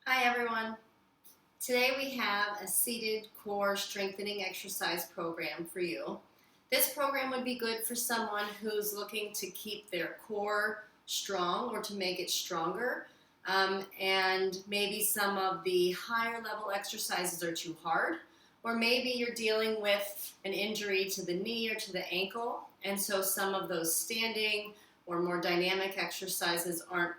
Hi everyone. Today we have a seated core strengthening exercise program for you. This program would be good for someone who's looking to keep their core strong or to make it stronger. And maybe some of the higher level exercises are too hard, or maybe you're dealing with an injury to the knee or to the ankle, and so some of those standing or more dynamic exercises aren't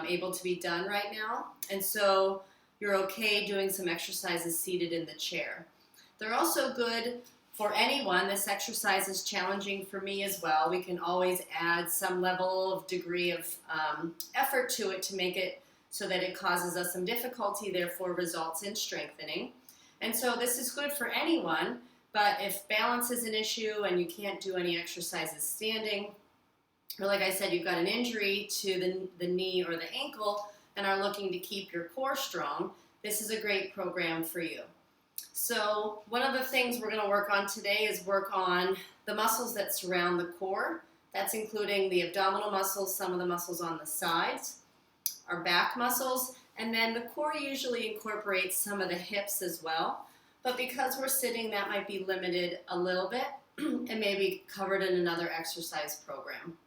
able to be done right now, and so you're okay doing some exercises seated in the chair. They're also good for anyone. This exercise is challenging for me as well. We can always add some level of degree of effort to it to make it so that it causes us some difficulty, therefore results in strengthening. And so this is good for anyone, but if balance is an issue and you can't do any exercises standing, or like I said, you've got an injury to the knee or the ankle and are looking to keep your core strong, this is a great program for you. So one of the things we're going to work on today is work on the muscles that surround the core. That's including the abdominal muscles, some of the muscles on the sides, our back muscles, and then the core usually incorporates some of the hips as well. But because we're sitting, that might be limited a little bit and maybe covered in another exercise program.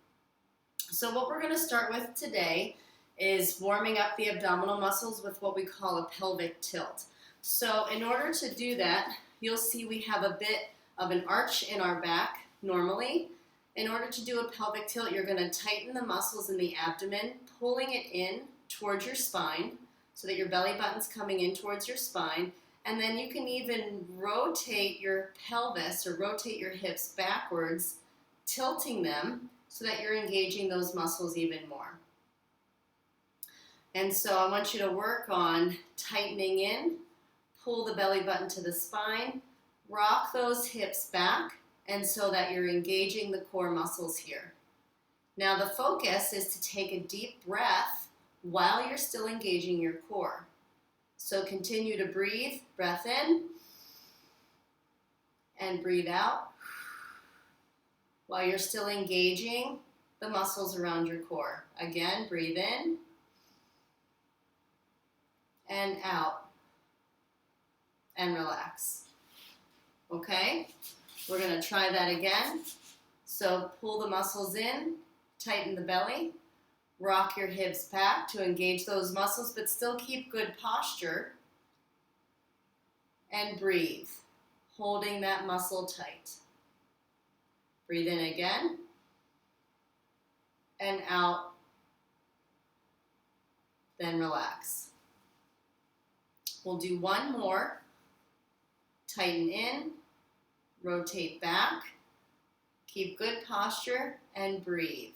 So what we're going to start with today is warming up the abdominal muscles with what we call a pelvic tilt. So in order to do that, you'll see we have a bit of an arch in our back normally. In order to do a pelvic tilt, you're going to tighten the muscles in the abdomen, pulling it in towards your spine so that your belly button's coming in towards your spine. And then you can even rotate your pelvis or rotate your hips backwards, tilting them so that you're engaging those muscles even more. And so I want you to work on tightening in, pull the belly button to the spine, rock those hips back, and so that you're engaging the core muscles here. Now the focus is to take a deep breath while you're still engaging your core. So continue to breathe, breath in, and breathe out, while you're still engaging the muscles around your core. Again, breathe in and out and relax. Okay, we're going to try that again. So pull the muscles in, tighten the belly, rock your hips back to engage those muscles, but still keep good posture, and breathe, holding that muscle tight. Breathe in again, and out, then relax. We'll do one more. Tighten in, rotate back, keep good posture, and breathe.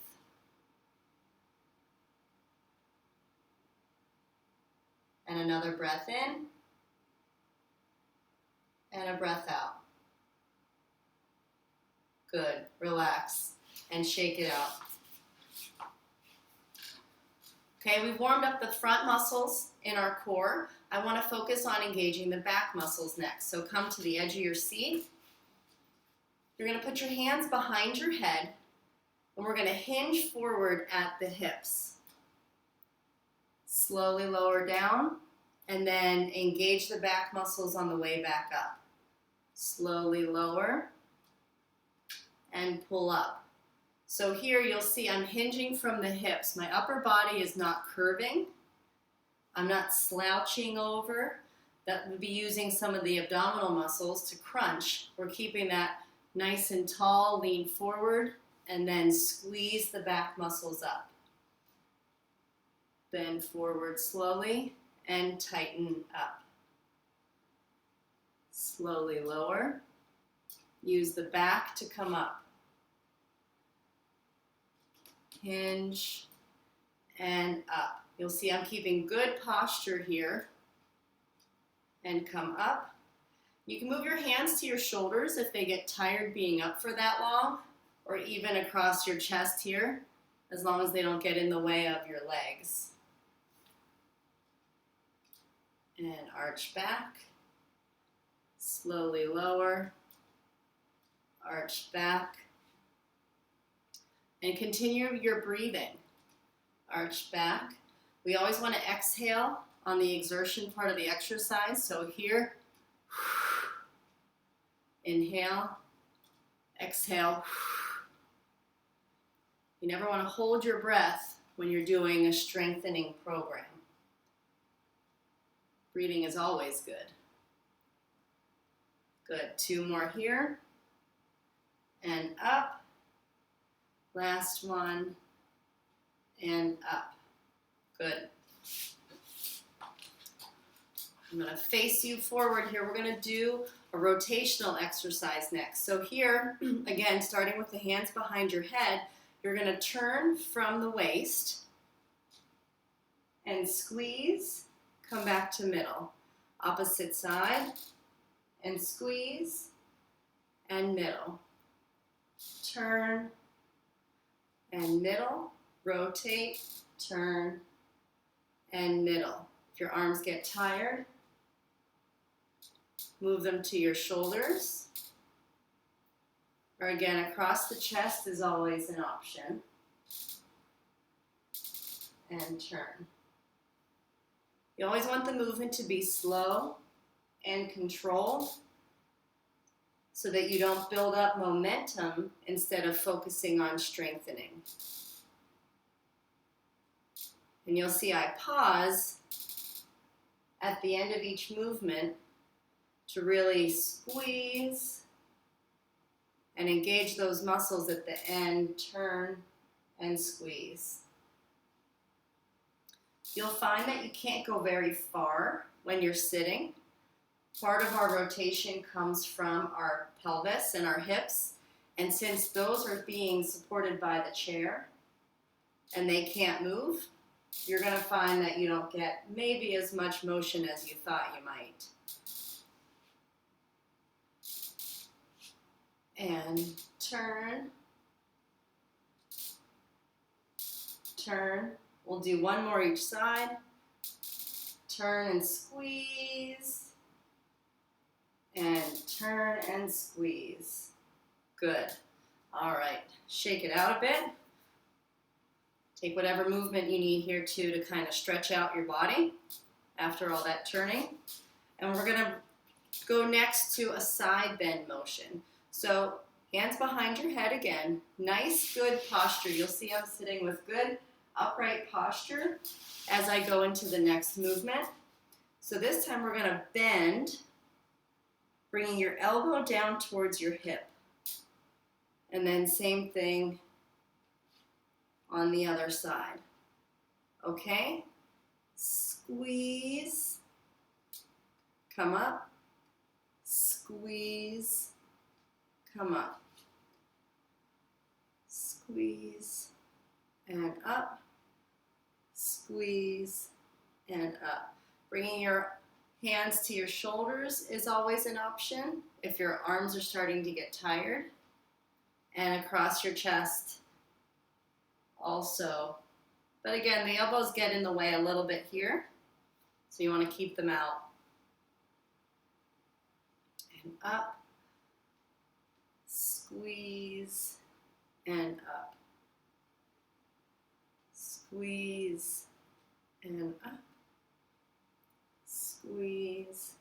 And another breath in, and a breath out. Good. Relax and shake it out. Okay, we've warmed up the front muscles in our core. I want to focus on engaging the back muscles next. So come to the edge of your seat. You're going to put your hands behind your head, and we're going to hinge forward at the hips. Slowly lower down, and then engage the back muscles on the way back up. Slowly lower and pull up. So here you'll see I'm hinging from the hips. My upper body is not curving. I'm not slouching over. That would be using some of the abdominal muscles to crunch. We're keeping that nice and tall, lean forward, and then squeeze the back muscles up. Bend forward slowly and tighten up. Slowly lower. Use the back to come up. Hinge and up. You'll see I'm keeping good posture here. And come up. You can move your hands to your shoulders if they get tired being up for that long, or even across your chest here, as long as they don't get in the way of your legs. And arch back. Slowly lower. Arch back. And continue your breathing. Arch back. We always want to exhale on the exertion part of the exercise. So here, inhale, exhale. You never want to hold your breath when you're doing a strengthening program. Breathing is always good. Good. 2 more here. And up. Last one. And up. Good. I'm going to face you forward here. We're going to do a rotational exercise next. So here, again, starting with the hands behind your head, you're going to turn from the waist and squeeze, come back to middle. Opposite side, and squeeze, and middle. Turn, and middle. Rotate, turn, and middle. If your arms get tired, move them to your shoulders. Or again, across the chest is always an option. And turn. You always want the movement to be slow and controlled so that you don't build up momentum instead of focusing on strengthening. And you'll see I pause at the end of each movement to really squeeze and engage those muscles at the end, turn and squeeze. You'll find that you can't go very far when you're sitting. Part of our rotation comes from our pelvis and our hips, and since those are being supported by the chair and they can't move, you're going to find that you don't get maybe as much motion as you thought you might. And turn, turn. We'll do 1 more each side. Turn and squeeze. And turn and squeeze. Good. All right. Shake it out a bit. Take whatever movement you need here too to kind of stretch out your body after all that turning. And we're going to go next to a side bend motion. So hands behind your head again. Nice, good posture. You'll see I'm sitting with good upright posture as I go into the next movement. So this time we're going to bend, bringing your elbow down towards your hip. And then same thing on the other side. Okay? Squeeze, come up, squeeze, come up, squeeze, and up, squeeze, and up. Bringing your hands to your shoulders is always an option if your arms are starting to get tired, and across your chest also. But again, the elbows get in the way a little bit here, so you want to keep them out. And up, squeeze, and up. Squeeze, and up. Squeeze,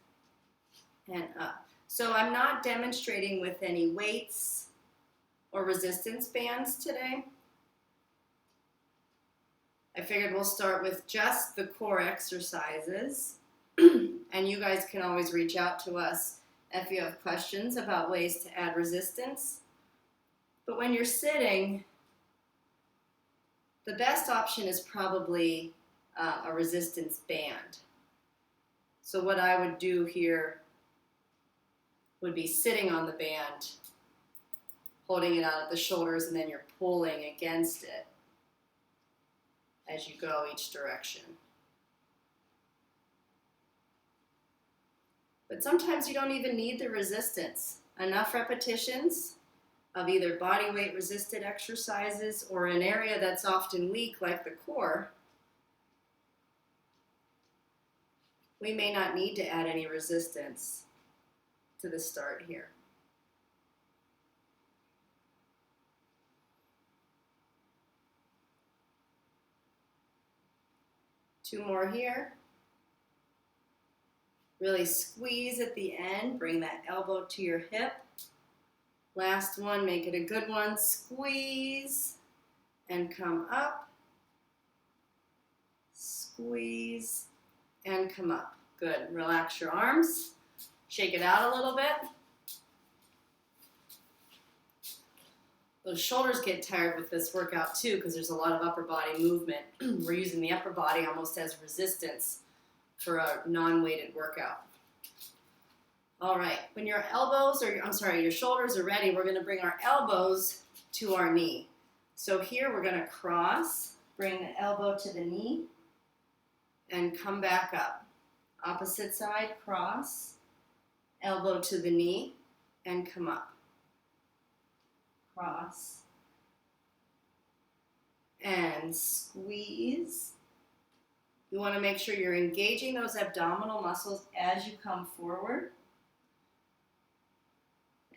and up. So I'm not demonstrating with any weights or resistance bands today. I figured we'll start with just the core exercises, and you guys can always reach out to us if you have questions about ways to add resistance. But when you're sitting, the best option is probably a resistance band. So what I would do here would be sitting on the band, holding it out at the shoulders, and then you're pulling against it as you go each direction. But sometimes you don't even need the resistance. Enough repetitions of either body weight resisted exercises or an area that's often weak like the core, we may not need to add any resistance to the start here. Two more here. Really squeeze at the end. Bring that elbow to your hip. Last one, make it a good one. Squeeze and come up. Squeeze and come up. Good. Relax your arms. Shake it out a little bit. Those shoulders get tired with this workout too because there's a lot of upper body movement. We're using the upper body almost as resistance for a non-weighted workout. All right, when your your shoulders are ready, we're gonna bring our elbows to our knee. So here we're gonna cross, bring the elbow to the knee, and come back up. Opposite side, cross, elbow to the knee, and come up. Cross, and squeeze. You want to make sure you're engaging those abdominal muscles as you come forward.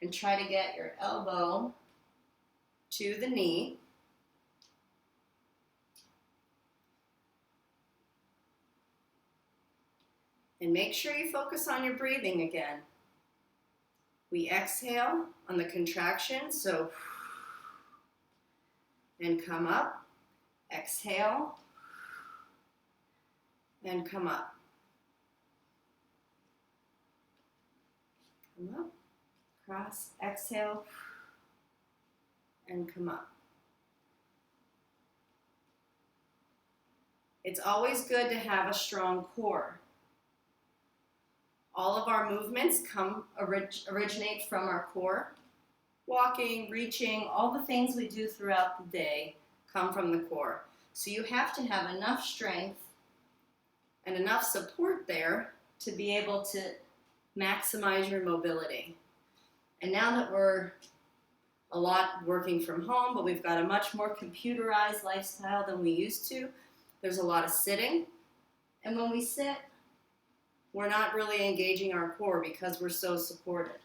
And try to get your elbow to the knee. And make sure you focus on your breathing again. We exhale on the contraction, so and come up. Exhale and come up. Come up. Cross, exhale, and come up. It's always good to have a strong core. All of our movements originate from our core. Walking, reaching, all the things we do throughout the day come from the core. So you have to have enough strength and enough support there to be able to maximize your mobility. And now that we're a lot working from home, but we've got a much more computerized lifestyle than we used to, there's a lot of sitting. And when we sit, we're not really engaging our core because we're so supported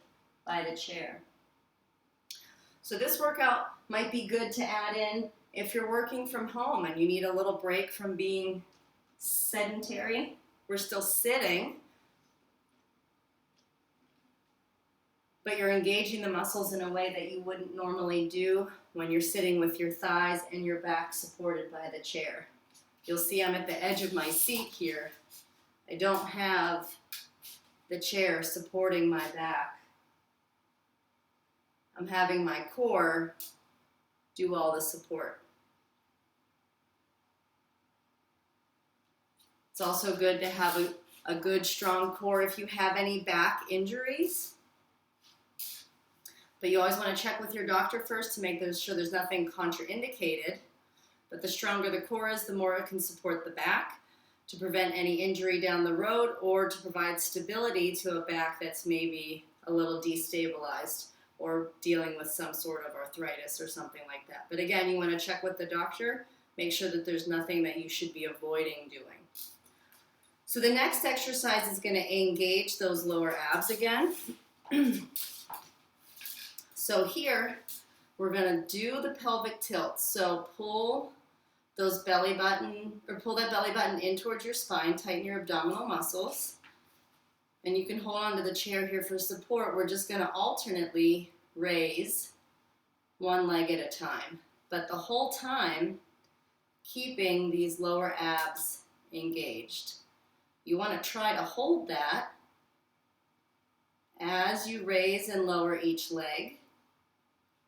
by the chair. So this workout might be good to add in if you're working from home and you need a little break from being sedentary. We're still sitting, but you're engaging the muscles in a way that you wouldn't normally do when you're sitting with your thighs and your back supported by the chair. You'll see I'm at the edge of my seat here. I don't have the chair supporting my back. I'm having my core do all the support. It's also good to have a good, strong core if you have any back injuries. But you always want to check with your doctor first to make sure there's nothing contraindicated. But the stronger the core is, the more it can support the back to prevent any injury down the road or to provide stability to a back that's maybe a little destabilized or dealing with some sort of arthritis or something like that. But again, you want to check with the doctor, make sure that there's nothing that you should be avoiding doing. So the next exercise is going to engage those lower abs again. So here, we're going to do the pelvic tilt. So pull that belly button in towards your spine, tighten your abdominal muscles. And you can hold on to the chair here for support. We're just going to alternately raise one leg at a time. But the whole time, keeping these lower abs engaged. You want to try to hold that as you raise and lower each leg.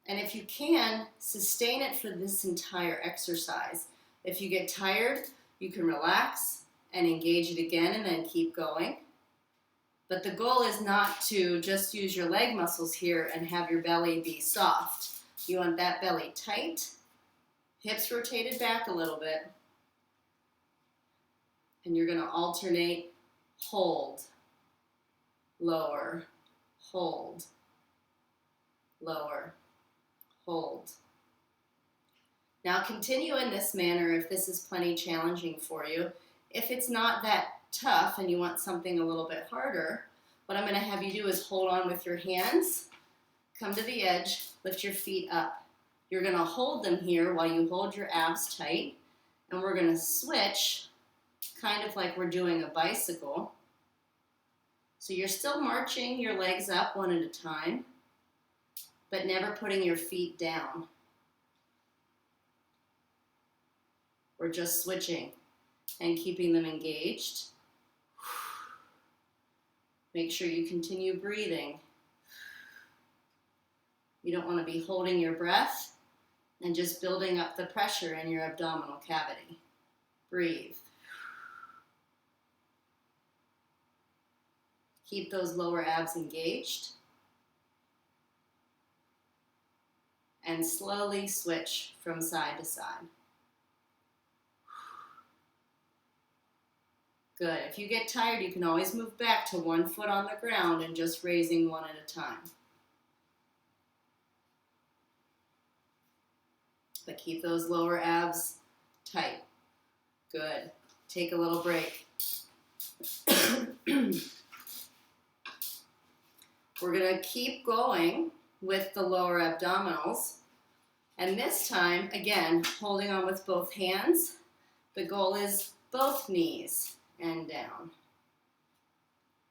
And if you can, sustain it for this entire exercise. If you get tired, you can relax and engage it again and then keep going. But the goal is not to just use your leg muscles here and have your belly be soft. You want that belly tight, hips rotated back a little bit, and you're going to alternate hold, lower, hold, lower, hold. Now continue in this manner if this is plenty challenging for you. If it's not that tough and you want something a little bit harder, what I'm going to have you do is hold on with your hands, come to the edge, lift your feet up. You're going to hold them here while you hold your abs tight, and we're going to switch kind of like we're doing a bicycle. So you're still marching your legs up one at a time, but never putting your feet down. We're just switching and keeping them engaged. Make sure you continue breathing. You don't want to be holding your breath and just building up the pressure in your abdominal cavity. Breathe. Keep those lower abs engaged. And slowly switch from side to side. Good. If you get tired, you can always move back to one foot on the ground and just raising one at a time. But keep those lower abs tight. Good. Take a little break. We're going to keep going with the lower abdominals. And this time, again, holding on with both hands. The goal is both knees and down.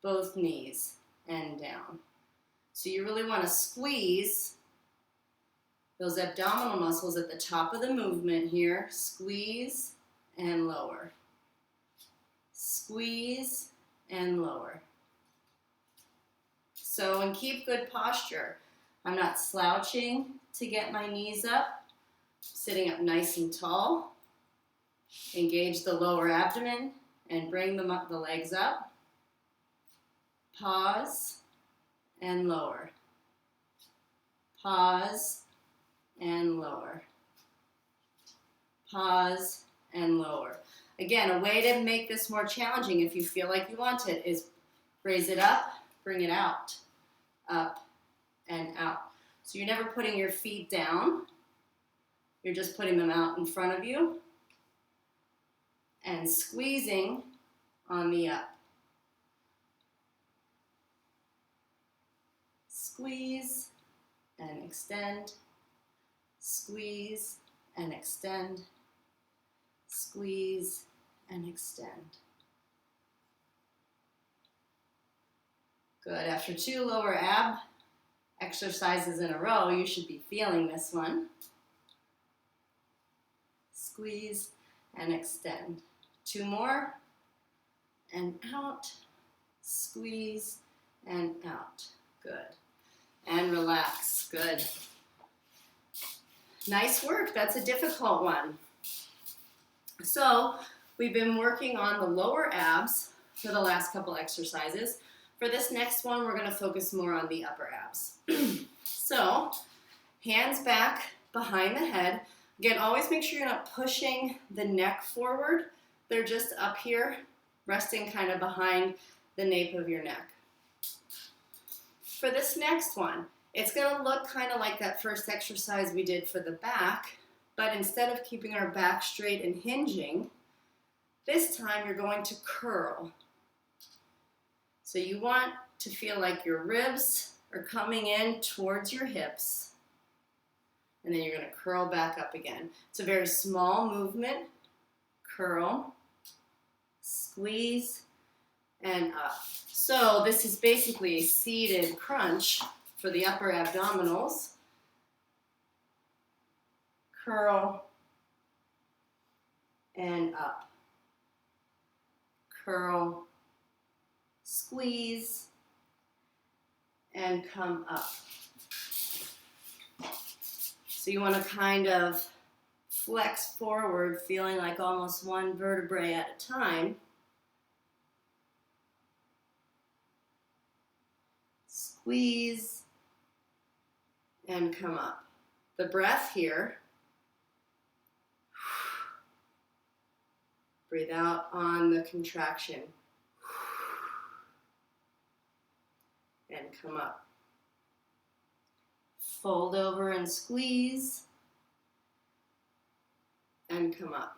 Both knees and down. So you really want to squeeze those abdominal muscles at the top of the movement here. Squeeze and lower. Squeeze and lower. So, and keep good posture. I'm not slouching to get my knees up. Sitting up nice and tall. Engage the lower abdomen and bring the legs up. Pause and lower. Pause and lower. Pause and lower. Again, a way to make this more challenging if you feel like you want it is raise it up, bring it out. Up and out. So you're never putting your feet down. You're just putting them out in front of you and squeezing on the up. Squeeze and extend. Squeeze and extend. Squeeze and extend. Good. After 2 lower ab exercises in a row, you should be feeling this one. Squeeze and extend. 2 more. And out. Squeeze and out. Good. And relax. Good. Nice work. That's a difficult one. So we've been working on the lower abs for the last couple exercises. For this next one, we're going to focus more on the upper abs. So, hands back behind the head. Again, always make sure you're not pushing the neck forward. They're just up here, resting kind of behind the nape of your neck. For this next one, it's going to look kind of like that first exercise we did for the back, but instead of keeping our back straight and hinging, this time you're going to curl. So you want to feel like your ribs are coming in towards your hips, and then you're going to curl back up again. It's a very small movement. Curl, squeeze, and up. So this is basically a seated crunch for the upper abdominals. Curl and up. Curl, squeeze, and come up. So you want to kind of flex forward, feeling like almost one vertebrae at a time. Squeeze and come up. The breath here. Breathe out on the contraction. And come up. Fold over and squeeze. And come up.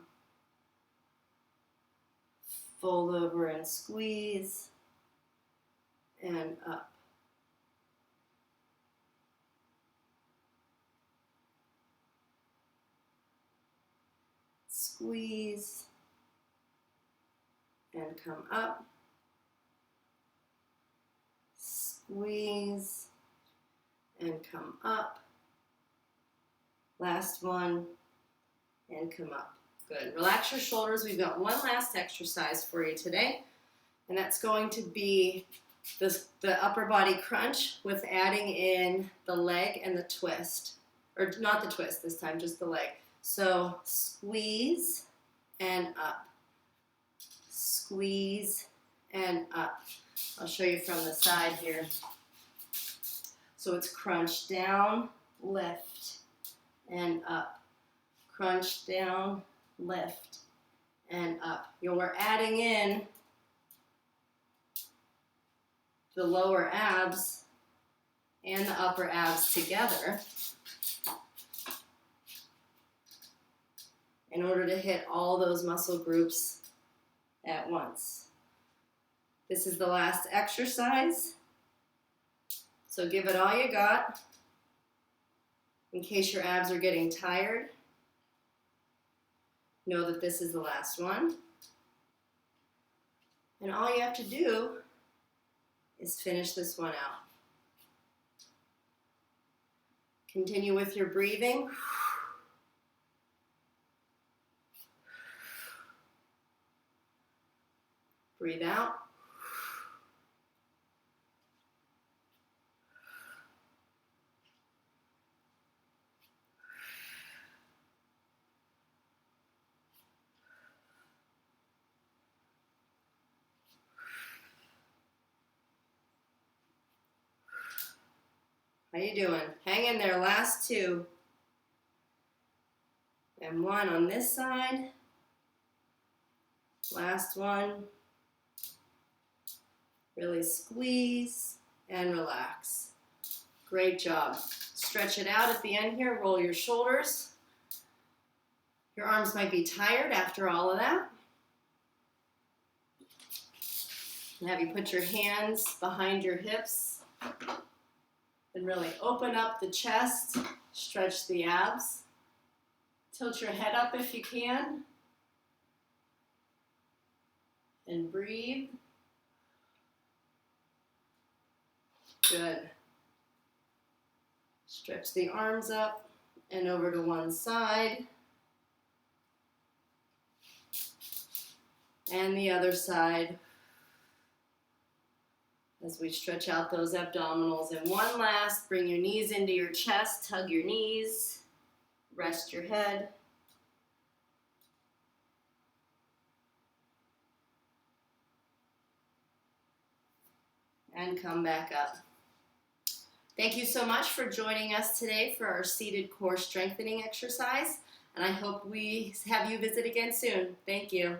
Fold over and squeeze. And up. Squeeze. And come up. squeeze, and come up. Last one, and come up. Good. Relax your shoulders. We've got one last exercise for you today, and that's going to be the upper body crunch with adding in the leg and the twist. Or not the twist this time, just the leg. So squeeze and up. Squeeze and up. I'll show you from the side here. So it's crunch down, lift, and up. Crunch down, lift, and up. We're adding in the lower abs and the upper abs together in order to hit all those muscle groups at once. This is the last exercise, so give it all you got in case your abs are getting tired. Know that this is the last one. And all you have to do is finish this one out. Continue with your breathing. Breathe out. How you doing? Hang in there, last two. And one on this side. Last one. Really squeeze and relax. Great job. Stretch it out at the end here. Roll your shoulders. Your arms might be tired after all of that. And have you put your hands behind your hips. And really open up the chest, stretch the abs. Tilt your head up if you can. And breathe. Good. Stretch the arms up and over to one side. And the other side. As we stretch out those abdominals. And one last, bring your knees into your chest, hug your knees, rest your head. And come back up. Thank you so much for joining us today for our seated core strengthening exercise. And I hope we have you visit again soon. Thank you.